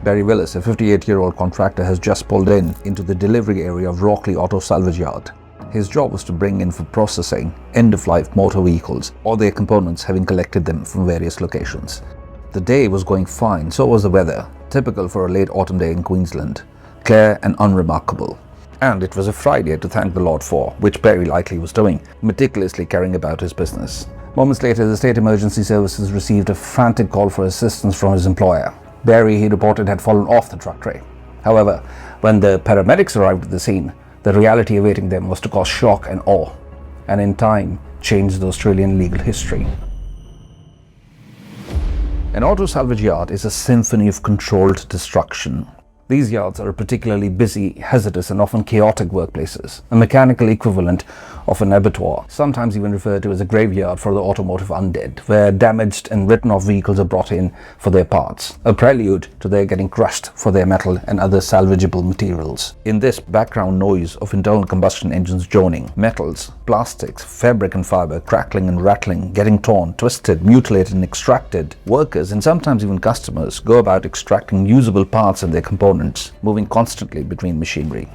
Barry Willis, a 58-year-old contractor, has just pulled into the delivery area of Rockley Auto Salvage Yard. His job was to bring in for processing end-of-life motor vehicles or their components, having collected them from various locations. The day was going fine, so was the weather, typical for a late autumn day in Queensland, clear and unremarkable. And it was a Friday to thank the Lord for, which Barry likely was doing, meticulously carrying about his business. Moments later, the State Emergency Services received a frantic call for assistance from his employer. Barry, he reported, had fallen off the truck tray. However, when the paramedics arrived at the scene, the reality awaiting them was to cause shock and awe, and in time, change the Australian legal history. An auto salvage yard is a symphony of controlled destruction. These yards are particularly busy, hazardous and often chaotic workplaces, a mechanical equivalent of an abattoir, sometimes even referred to as a graveyard for the automotive undead, where damaged and written off vehicles are brought in for their parts, a prelude to their getting crushed for their metal and other salvageable materials. In this background noise of internal combustion engines droning, metals, plastics, fabric and fiber crackling and rattling, getting torn, twisted, mutilated and extracted, workers and sometimes even customers go about extracting usable parts and their components, moving constantly between machinery.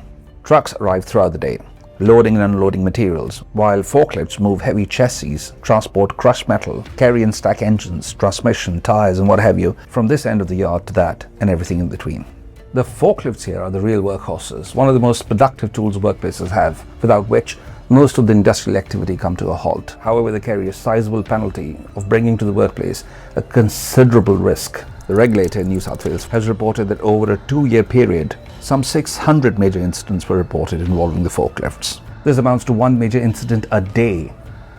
Trucks arrive throughout the day, loading and unloading materials, while forklifts move heavy chassis, transport crushed metal, carry and stack engines, transmission, tires and what have you, from this end of the yard to that and everything in between. The forklifts here are the real workhorses, one of the most productive tools workplaces have, without which most of the industrial activity come to a halt. However, they carry a sizable penalty of bringing to the workplace a considerable risk. The regulator in New South Wales has reported that over a 2-year period, some 600 major incidents were reported involving the forklifts. This amounts to 1 major incident a day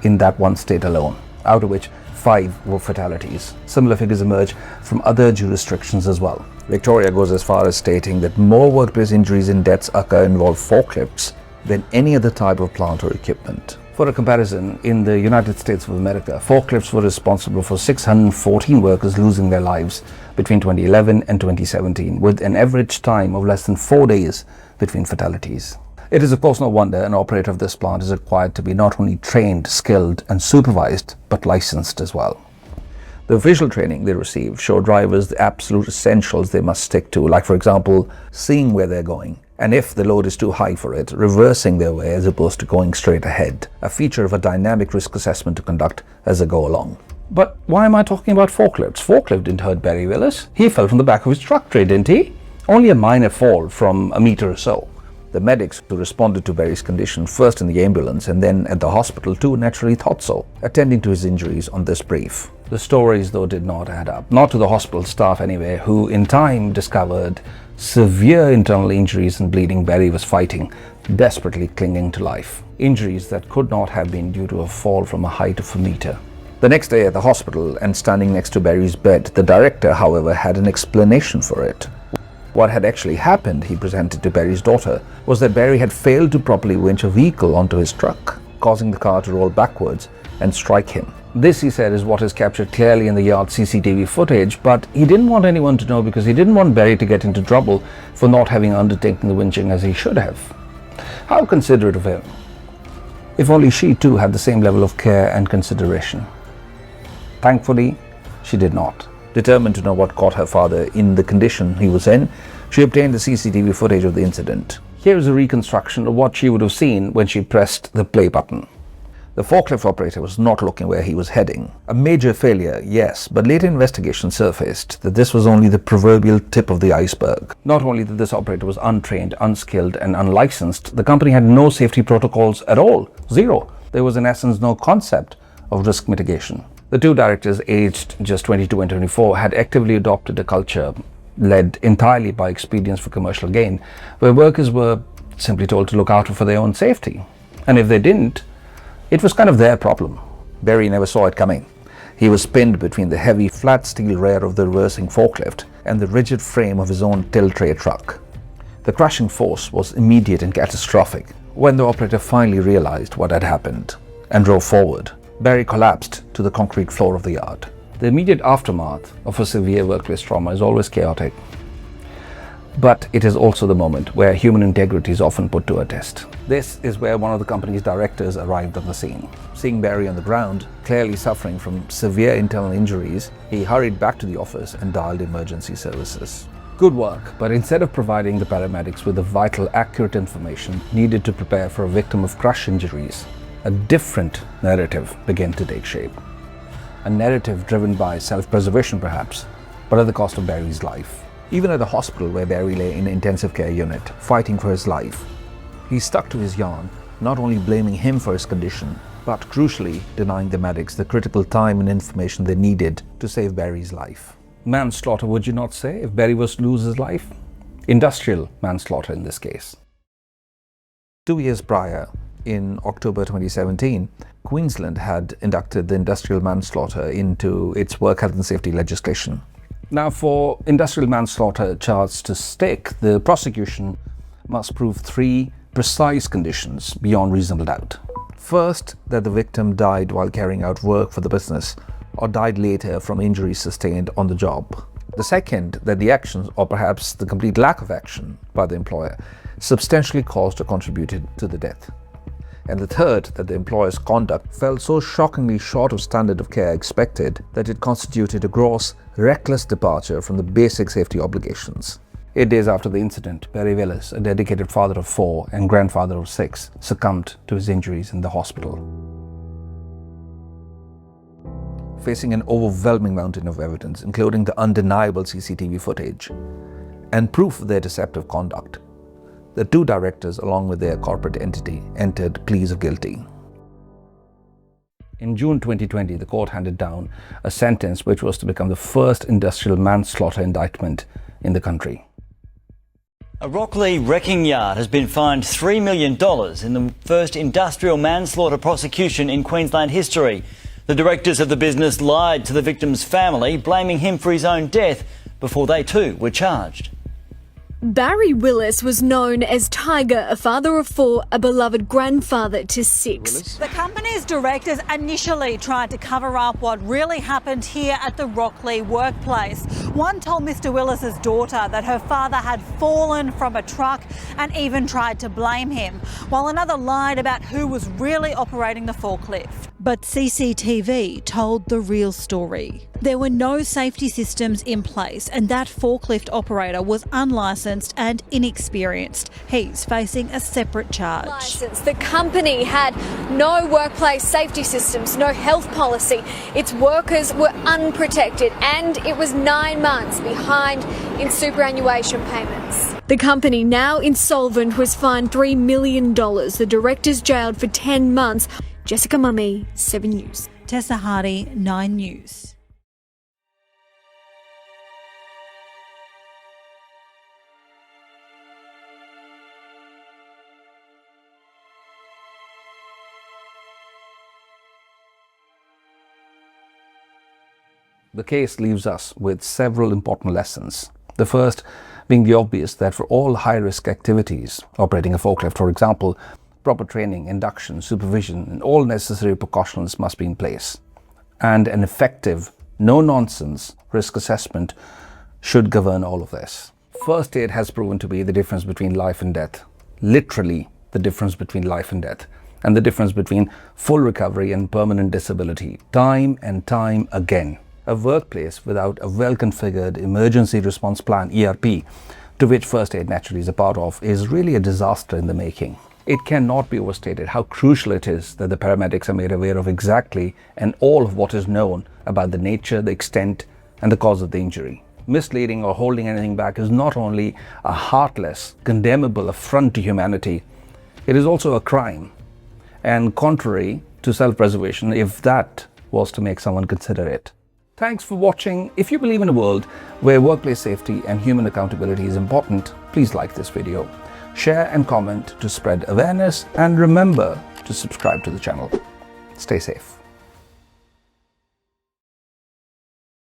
in that one state alone, out of which 5 were fatalities. Similar figures emerge from other jurisdictions as well. Victoria goes as far as stating that more workplace injuries and deaths occur involve forklifts than any other type of plant or equipment. For a comparison, in the United States of America, forklifts were responsible for 614 workers losing their lives between 2011 and 2017, with an average time of less than 4 days between fatalities. It is of course no wonder an operator of this plant is required to be not only trained, skilled and supervised, but licensed as well. The visual training they receive show drivers the absolute essentials they must stick to, like for example, seeing where they're going, and if the load is too high for it, reversing their way as opposed to going straight ahead, a feature of a dynamic risk assessment to conduct as they go along. But why am I talking about forklifts? Forklift didn't hurt Barry Willis. He fell from the back of his truck tray, didn't he? Only a minor fall from a meter or so. The medics who responded to Barry's condition, first in the ambulance and then at the hospital too, naturally thought so, attending to his injuries on this brief. The stories though did not add up, not to the hospital staff anyway, who in time discovered severe internal injuries and bleeding Barry was fighting, desperately clinging to life. Injuries that could not have been due to a fall from a height of a meter. The next day at the hospital and standing next to Barry's bed, the director, however, had an explanation for it. What had actually happened, he presented to Barry's daughter, was that Barry had failed to properly winch a vehicle onto his truck, causing the car to roll backwards and strike him. This, he said, is what is captured clearly in the yard CCTV footage, but he didn't want anyone to know because he didn't want Barry to get into trouble for not having undertaken the winching as he should have. How considerate of him. If only she too had the same level of care and consideration. Thankfully, she did not. Determined to know what caught her father in the condition he was in, she obtained the CCTV footage of the incident. Here is a reconstruction of what she would have seen when she pressed the play button. The forklift operator was not looking where he was heading. A major failure, yes, but later investigation surfaced that this was only the proverbial tip of the iceberg. Not only that this operator was untrained, unskilled and unlicensed, the company had no safety protocols at all. Zero. There was in essence no concept of risk mitigation. The two directors, aged just 22 and 24, had actively adopted a culture led entirely by expedience for commercial gain, where workers were simply told to look out for their own safety. And if they didn't, it was kind of their problem. Barry never saw it coming. He was pinned between the heavy flat steel rear of the reversing forklift and the rigid frame of his own tilt tray truck. The crushing force was immediate and catastrophic. When the operator finally realized what had happened and drove forward, Barry collapsed to the concrete floor of the yard. The immediate aftermath of a severe workplace trauma is always chaotic, but it is also the moment where human integrity is often put to a test. This is where one of the company's directors arrived on the scene. Seeing Barry on the ground, clearly suffering from severe internal injuries, he hurried back to the office and dialed emergency services. Good work, but instead of providing the paramedics with the vital, accurate information needed to prepare for a victim of crush injuries, a different narrative began to take shape. A narrative driven by self-preservation perhaps, but at the cost of Barry's life. Even at the hospital where Barry lay in an intensive care unit, fighting for his life, he stuck to his yarn, not only blaming him for his condition, but crucially denying the medics the critical time and information they needed to save Barry's life. Manslaughter, would you not say, if Barry was to lose his life? Industrial manslaughter in this case. 2 years prior, in October 2017, Queensland had inducted the industrial manslaughter into its work health and safety legislation. Now, for industrial manslaughter charge to stick, the prosecution must prove 3 precise conditions beyond reasonable doubt. First, that the victim died while carrying out work for the business or died later from injuries sustained on the job. The second, that the actions, or perhaps the complete lack of action by the employer, substantially caused or contributed to the death. And the third, that the employer's conduct fell so shockingly short of standard of care expected that it constituted a gross, reckless departure from the basic safety obligations. 8 days after the incident, Barry Willis, a dedicated father of 4 and grandfather of 6, succumbed to his injuries in the hospital. Facing an overwhelming mountain of evidence, including the undeniable CCTV footage and proof of their deceptive conduct, the 2 directors, along with their corporate entity, entered pleas of guilty. In June 2020, the court handed down a sentence which was to become the first industrial manslaughter indictment in the country. A Rockley wrecking yard has been fined $3 million in the first industrial manslaughter prosecution in Queensland history. The directors of the business lied to the victim's family, blaming him for his own death before they too were charged. Barry Willis was known as Tiger, a father of 4, a beloved grandfather to 6. The company's directors initially tried to cover up what really happened here at the Rockley workplace. One told Mr. Willis's daughter that her father had fallen from a truck and even tried to blame him, while another lied about who was really operating the forklift. But CCTV told the real story. There were no safety systems in place and that forklift operator was unlicensed and inexperienced. He's facing a separate charge. The company had no workplace safety systems, no health policy. Its workers were unprotected and it was 9 months behind in superannuation payments. The company, now insolvent, was fined $3 million. The directors jailed for 10 months. Jessica Mummy, 7 News. Tessa Hardy, 9 News. The case leaves us with several important lessons. The first being the obvious that for all high-risk activities, operating a forklift, for example, proper training, induction, supervision, and all necessary precautions must be in place. And an effective, no-nonsense risk assessment should govern all of this. First aid has proven to be the difference between life and death. Literally the difference between life and death. And the difference between full recovery and permanent disability. Time and time again. A workplace without a well-configured emergency response plan, ERP, to which first aid naturally is a part of, is really a disaster in the making. It cannot be overstated how crucial it is that the paramedics are made aware of exactly and all of what is known about the nature, the extent, and the cause of the injury. Misleading or holding anything back is not only a heartless, condemnable affront to humanity, it is also a crime, and contrary to self-preservation if that was to make someone consider it. Thanks for watching. If you believe in a world where workplace safety and human accountability is important, please like this video. Share and comment to spread awareness, and remember to subscribe to the channel. Stay safe.